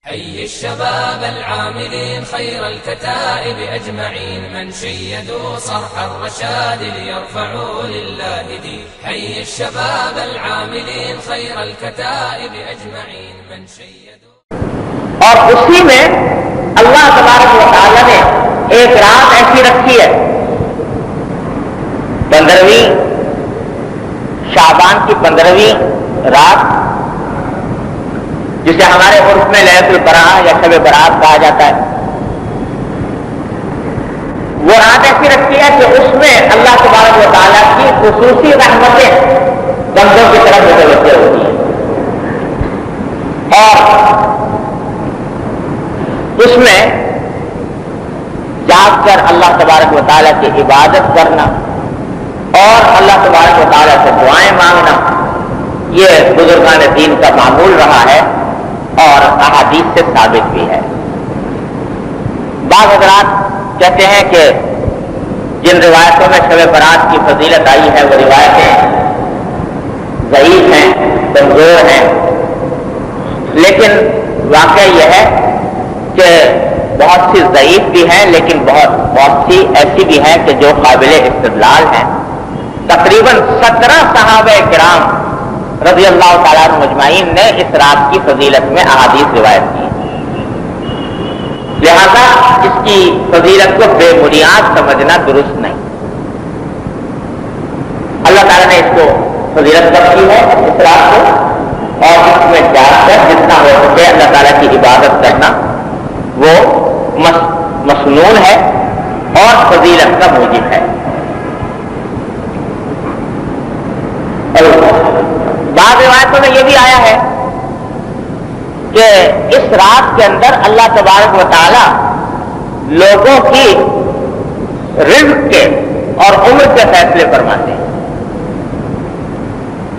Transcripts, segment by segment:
حي الشباب العاملين خير الكتائب أجمعين من شيدوا صرح الرشاد ليرفعوا لله دين. حي الشباب العاملين خير الكتائب أجمعين من شيدوا. اور اسی میں اللہ تبارک و تعالی نے ایک رات ایسی رکھی ہے 15ویں شعبان کی 15ویں رات، جسے ہمارے عرف میں لیلۃ البراء یا شب برات کہا جاتا ہے. وہ رات ایسی رکھی ہے کہ اس میں اللہ تبارک و تعالیٰ کی خصوصی رحمتیں بندوں کی طرف متوجہ ہوتی ہیں، اور اس میں جاگ کر اللہ تبارک و تعالیٰ کی عبادت کرنا اور اللہ تبارک و تعالیٰ سے دعائیں مانگنا، یہ بزرگان دین کا معمول رہا ہے اور احادیث سے ثابت بھی ہے. بعض حضرات کہتے ہیں کہ جن روایتوں میں شب برات کی فضیلت آئی ہے وہ روایتیں ضعیف ہیں، کمزور ہیں، لیکن واقعہ یہ ہے کہ بہت سی ضعیف بھی ہیں لیکن بہت سی ایسی بھی ہیں کہ جو قابل استدلال ہیں. تقریباً 17 صحابہ کرام رضی اللہ تعالیٰ عنہ مجمعین نے اس رات کی فضیلت میں احادیث روایت کی، لہذا اس کی فضیلت کو بے بنیاد سمجھنا درست نہیں. اللہ تعالیٰ نے اس کو فضیلت بخشی ہے اس رات کو، اور اس میں جاگ کر جتنا ہو سکے اللہ تعالیٰ کی عبادت کرنا وہ مسنون ہے اور فضیلت کا موجب ہے. بعض روایتوں میں یہ بھی آیا ہے کہ اس رات کے اندر اللہ تبارک و تعالی لوگوں کی رزق کے اور عمر کے فیصلے فرماتے ہیں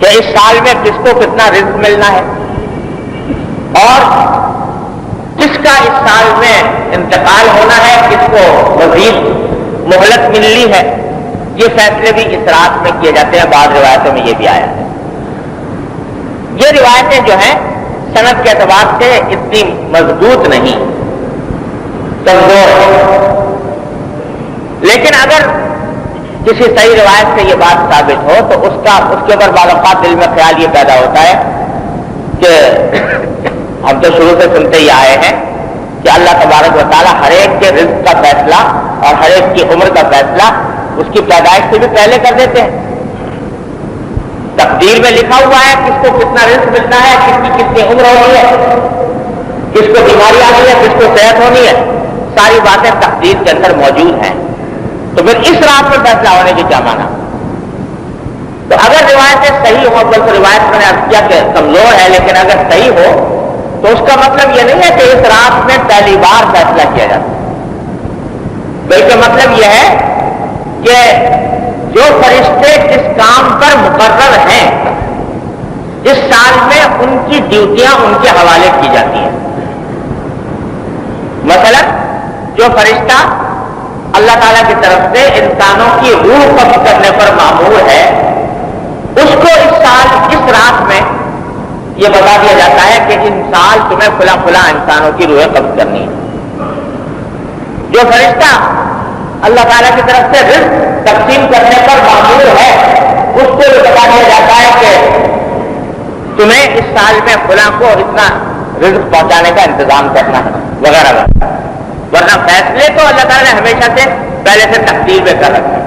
کہ اس سال میں کس کو کتنا رزق ملنا ہے اور کس کا اس سال میں انتقال ہونا ہے، کس کو مزید مہلت ملنی ہے. یہ فیصلے بھی اس رات میں کیے جاتے ہیں. بعض روایتوں میں یہ بھی آیا ہے. یہ روایتیں جو ہیں سند کے اعتبار سے اتنی مضبوط نہیں، کمزور ہیں، لیکن اگر کسی صحیح روایت سے یہ بات ثابت ہو تو اس کے اوپر بعض اوقات دل میں خیال یہ پیدا ہوتا ہے کہ ہم تو شروع سے سنتے ہی آئے ہیں کہ اللہ تبارک و تعالیٰ ہر ایک کے رزق کا فیصلہ اور ہر ایک کی عمر کا فیصلہ اس کی پیدائش سے بھی پہلے کر دیتے ہیں. تقدیر میں لکھا ہوا ہے کس کو کتنا رزق ملنا ہے، کس کی کتنی عمر ہونی ہے، کس کو بیماری آنی ہے، کس کو صحت ہونی ہے. ساری باتیں تقدیر کے اندر موجود ہیں. تو پھر اس رات میں فیصلہ ہونے کی کیا مانا؟ تو اگر روایتیں صحیح ہوں، بلکہ روایت میں نے عرض کیا کہ کمزور ہے، لیکن اگر صحیح ہو تو اس کا مطلب یہ نہیں ہے کہ اس رات میں پہلی بار فیصلہ کیا جاتا ہے، بلکہ مطلب یہ ہے کہ جو فرشتے جس کام پر مقرر ہیں اس سال میں ان کی ڈیوٹیاں ان کے حوالے کی جاتی ہیں. مثلا جو فرشتہ اللہ تعالیٰ کی طرف سے انسانوں کی روح قبض کرنے پر مامور ہے اس کو اس سال اس رات میں یہ بتا دیا جاتا ہے کہ ان سال تمہیں فلاں فلاں انسانوں کی روحیں قبض کرنی ہے. جو فرشتہ اللہ تعالیٰ کی طرف سے رزق تقسیم کرنے پر مامور ہے اس کو یہ بتا دیا جاتا ہے کہ تمہیں اس سال میں فلاں کو اتنا رزق پہنچانے کا انتظام کرنا ہے وغیرہ وغیرہ. ورنہ فیصلے تو اللہ تعالیٰ نے ہمیشہ سے پہلے سے تقدیر میں کر رکھا ہے.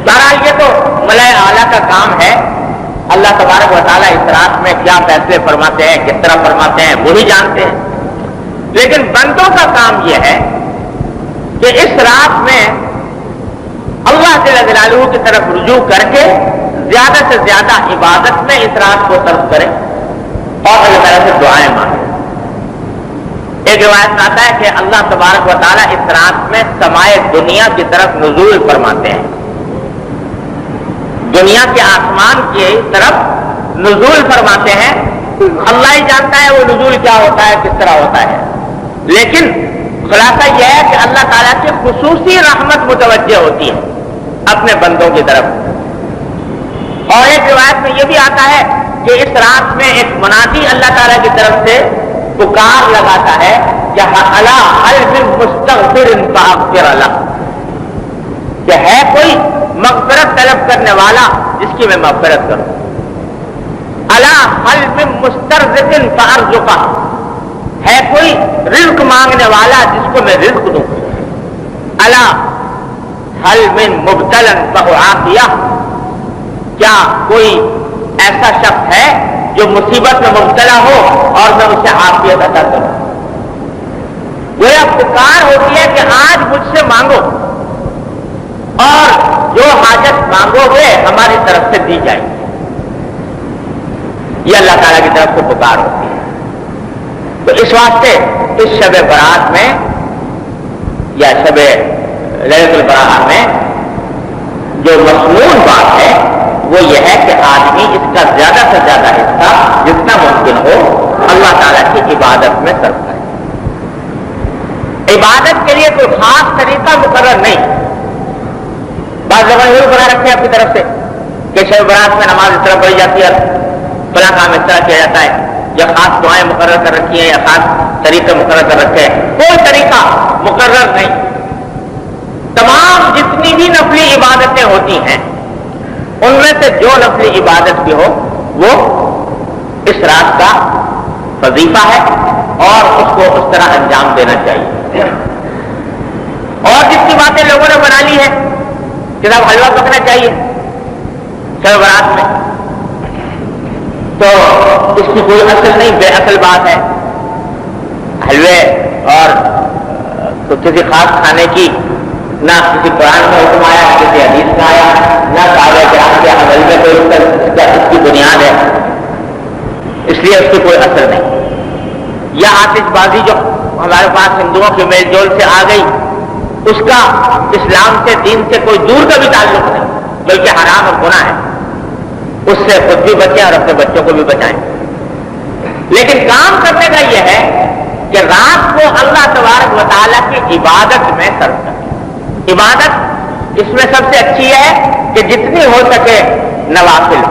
بہرحال یہ تو ملائے اعلیٰ کا کام ہے. اللہ تبارک و تعالیٰ اس رات میں کیا فیصلے فرماتے ہیں، کس طرح فرماتے ہیں وہی جانتے ہیں. لیکن بندوں کا کام یہ ہے کہ اس رات میں اللہ جل جلالہ کی طرف رجوع کر کے زیادہ سے زیادہ عبادت میں اس رات کو صرف کریں اور اللہ تعالیٰ سے دعائیں مانگیں. ایک روایت میں آتا ہے کہ اللہ تبارک و تعالیٰ اس رات میں سمائے دنیا کی طرف نزول فرماتے ہیں. دنیا کے آسمان کی طرف نزول فرماتے ہیں. اللہ ہی جانتا ہے وہ نزول کیا ہوتا ہے، کس طرح ہوتا ہے، لیکن خلاصہ یہ ہے کہ اللہ تعالیٰ کی خصوصی رحمت متوجہ ہوتی ہے اپنے بندوں کی طرف. اور ایک روایت میں یہ بھی آتا ہے کہ اس رات میں ایک منادی اللہ تعالیٰ کی طرف سے پکار لگاتا ہے کہ الا هل من مستغفر فاغفر له، کہ ہے کوئی مغفرت طلب کرنے والا جس کی میں مغفرت کروں. الا هل من مسترزق فارزقه، ہے کوئی رزق مانگنے والا جس کو میں رزق دوں. الا هل من مبتلا فاعافيه، کیا کوئی ایسا شخص ہے جو مصیبت میں مبتلا ہو اور میں اسے عافیت عطا کروں. گویا پکار ہوتی ہے کہ آج مجھ سے مانگو اور جو حاجت مانگو گے ہماری طرف سے دی جائے گی. یہ اللہ تعالیٰ کی طرف سے پکار ہوتی ہے. تو اس واسطے اس شب برات میں یا شب لیلۃ البراءۃ میں جو مصنون بات ہے وہ یہ ہے کہ آدمی اس کا زیادہ سے زیادہ حصہ جتنا ممکن ہو اللہ تعالیٰ کی عبادت میں صرف کرے. عبادت کے لیے کوئی خاص طریقہ مقرر نہیں. بعض لوگوں نے بنا رکھے ہیں اپنی طرف سے کہ شب برات میں نماز اس طرح پڑھی جاتی ہے، فلاں کام اس طرح کیا جاتا ہے، یا خاص دعائیں مقرر کر رکھی ہیں یا خاص طریقے مقرر کر رکھے ہیں. کوئی طریقہ مقرر نہیں. تمام جتنی بھی نفلی عبادتیں ہوتی ہیں ان میں سے جو نفلی عبادت بھی ہو وہ اس رات کا وظیفہ ہے اور اس کو اس طرح انجام دینا چاہیے. اور جتنی باتیں لوگوں نے بنا لی ہے کہ صاحب حلوہ پکنا چاہیے شب برات میں، تو اس کی کوئی اصل نہیں، بے اصل بات ہے. حلوے اور کسی خاص کھانے کی نہ کسی قرآن میں حکم آیا، نہ کسی حدیث میں آیا، نہ صحابہ کرام کے عمل میں کوئی اس کی بنیاد ہے، اس لیے اس کی کوئی اثر نہیں. یا آتش بازی جو ہمارے پاس ہندوؤں کے میل جول سے آ گئی، اس کا اسلام سے دین سے کوئی دور کا بھی تعلق نہیں، بلکہ حرام اور گناہ ہے. اس سے خود بھی بچیں اور اپنے بچوں کو بھی بچائیں. لیکن کام کرنے کا یہ ہے کہ رات کو اللہ تبارک و تعالیٰ کی عبادت میں صرف کریں. عبادت اس میں سب سے اچھی ہے کہ جتنی ہو سکے نوافل،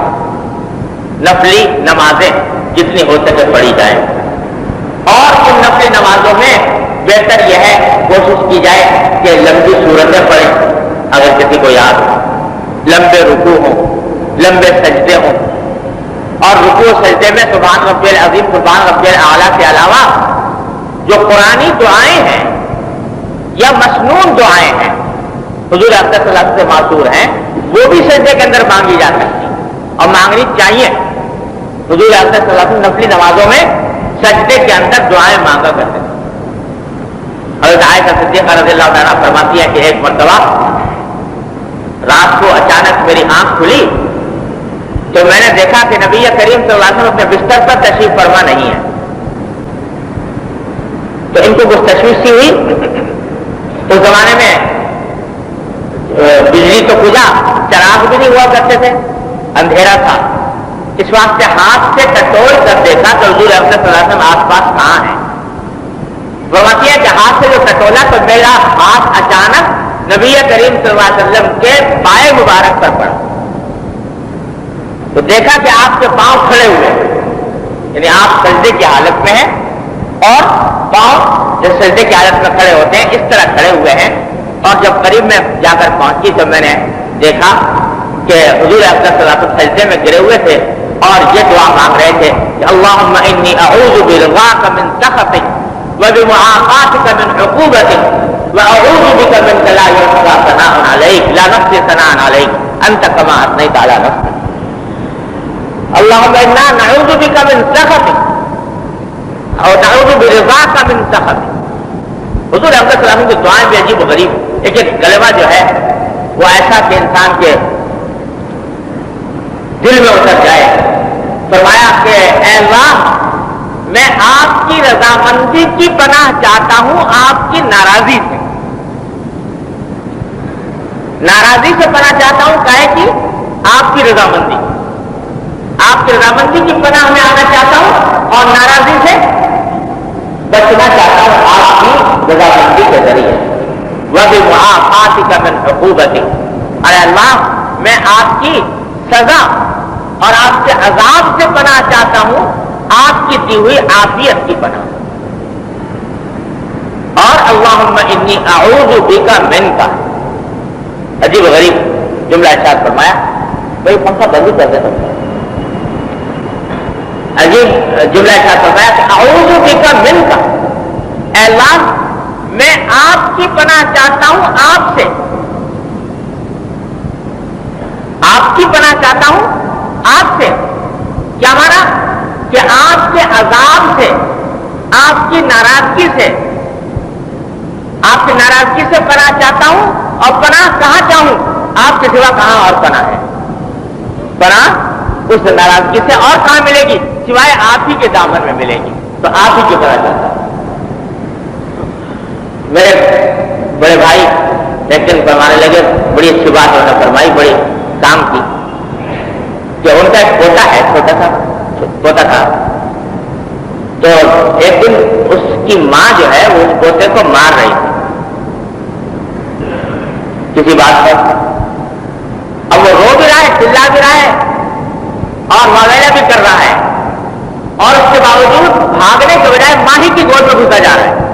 نفلی نمازیں جتنی ہو سکے پڑھی جائیں. اور ان نفلی نمازوں میں بہتر یہ ہے کوشش کی جائے کہ لمبی صورتیں پڑھیں اگر کسی کو یاد ہو، لمبے رکوع ہوں، لمبے سجدے ہوں. اور رکوع سجدے میں سبحان ربی العظیم سبحان ربی الاعلیٰ کے علاوہ جو قرآنی دعائیں ہیں یا مسنون دعائیں ہیں حضور اکرم صلی اللہ علیہ وسلم سے معصور ہیں، وہ بھی سجدے کے اندر مانگی جا سکتی اور مانگنی چاہیے. حضور اکرم صلی اللہ علیہ وسلم نفلی نمازوں میں سجدے کے اندر دعائیں مانگا کرتے تھے. حضرت عائشہ صدیقہ رضی اللہ عنہا فرماتی ہے کہ ایک مرتبہ رات کو اچانک میری آنکھ کھلی تو میں نے دیکھا کہ نبی کریم صلی اللہ علیہ وسلم اپنے بستر پر تشریف فرما نہیں ہے. تو ان کو کچھ تشویش سی ہوئی. اس زمانے میں بجلی تو کھلا، چراغ بھی نہیں ہوا کرتے تھے، اندھیرا تھا. اس واسطے ہاتھ سے ٹٹول کر دیکھا تو حضور اکرم صلی اللہ علیہ وسلم آس پاس کہاں ہیں. فرماتی ہے کہ ہاتھ سے جو ٹٹولا تو میرا ہاتھ اچانک نبی کریم صلی اللہ علیہ وسلم کے پائے مبارک پر پڑا. تو دیکھا کہ آپ کے پاؤں کھڑے ہوئے، یعنی آپ سجدے کی حالت میں ہیں اور پاؤں جو سجدے کی حالت میں کھڑے ہوتے ہیں اس طرح کھڑے ہوئے ہیں. اور جب قریب میں جا کر پہنچی تو میں نے دیکھا کہ حضور اکرم صلی اللہ علیہ وسلم سجدے میں گرے ہوئے تھے اور یہ دعا مانگ رہے تھے کہ اللہم انی اعوذ برضاک من سخطک وبمعافاتک من عقوبتک واعوذ بک منک لا یحصی ثناء علیک لا نحصی ثناء علیک انت کما اثنیت علی نفسک. اللہم انا نعوذ بک من سخطک اور نعوذ برضاک من سخطک. حضور اکرم صلی اللہ علیہ وسلم کی دعائیں بھی عجیب و غریب، لیکن کلمہ جو ہے وہ ایسا کہ انسان کے دل میں اتر جائے. فرمایا کہ اے اللہ میں آپ کی رضامندی کی پناہ چاہتا ہوں آپ کی ناراضی سے. ناراضی سے پناہ چاہتا ہوں کہے کہ آپ کی رضامندی، آپ کی رضامندی کی پناہ میں آنا چاہتا ہوں اور ناراضی سے بچنا چاہتا ہوں آپ کی رضامندی کے ذریعے. وَبِمُعَافَاتِكَ مِنْ عُقُوبَتِكَ، اے اللہ میں آپ کی سزا اور آپ کے عذاب سے پناہ چاہتا ہوں آپ کی دی ہوئی عافیت کی پناہ. اللہم انی اعوذ بک منک. عجیب غریب جملہ ارشاد فرمایا. بھائی پنکھا بند کر دے. عجیب جملہ ارشاد فرمایا کہ اعوذ بک منک، اے اللہ میں آپ کی پناہ چاہتا ہوں آپ سے. آپ کی پناہ چاہتا ہوں آپ سے. کیا مانا؟ کہ آپ کے عذاب سے، آپ کی ناراضگی سے، آپ کی ناراضگی سے پناہ چاہتا ہوں. اور پناہ کہاں چاہوں؟ آپ کے سوا کہاں اور پناہ ہے؟ پناہ اس ناراضگی سے اور کہاں ملے گی سوائے آپ ہی کے دامن میں ملے گی. تو آپ ہی کی پناہ چاہتا ہوں. میرے بڑے بھائی لیکن فرمانے لگے، بڑی اچھی بات انہوں نے فرمائی، بڑی کام کی، کہ ان کا ایک پوتا ہے، پوتا تھا. تو ایک دن اس کی ماں جو ہے وہ اس پوتے کو مار رہی تھی کسی بات پر. اب وہ رو بھی رہا ہے، چلا بھی رہا ہے اور وغیرہ بھی کر رہا ہے، اور اس کے باوجود بھاگنے کے بجائے ماں ہی کی گود میں گھسا جا رہا ہے.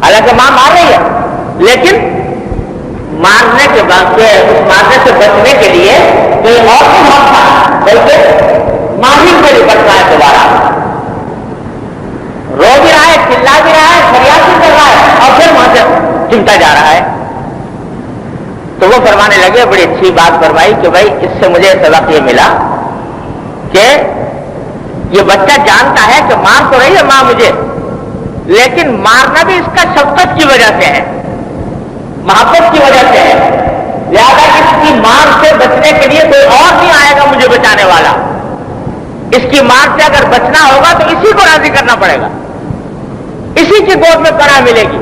حالانکہ ماں مار رہی ہے، لیکن مارنے کے بعد اس مارنے سے بچنے کے لیے کوئی اور نہیں بھاگتا بلکہ ماں ہی سے نپٹنا ہے. دوبارہ رو بھی رہا ہے، چلا بھی رہا ہے، فریاد بھی کر رہا ہے، اور پھر وہاں سے چمٹا جا رہا ہے. تو وہ فرمانے لگے، بڑی اچھی بات فرمائی کہ بھائی اس سے مجھے سبق یہ ملا کہ یہ بچہ جانتا ہے کہ مار تو رہی ہے ماں مجھے، لیکن مارنا بھی اس کا شفقت کی وجہ سے ہے، محبت کی وجہ سے ہے. لہذا اس کی مار سے بچنے کے لیے کوئی اور نہیں آئے گا مجھے بچانے والا. اس کی مار سے اگر بچنا ہوگا تو اسی کو راضی کرنا پڑے گا. اسی کی گود میں پناہ ملے گی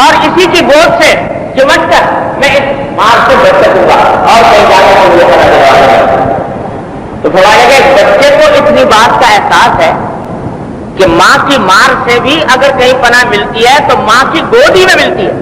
اور اسی کی گود سے چمٹ کر میں اس مار سے بچ سکوں گا اور کہیں جانے کو مجھے پناہ دینے والا ہے. تو فرمایا کہ بچے کو اتنی بات کا احساس ہے کہ ماں کی مار سے بھی اگر کہیں پناہ ملتی ہے تو ماں کی گود ہی میں ملتی ہے.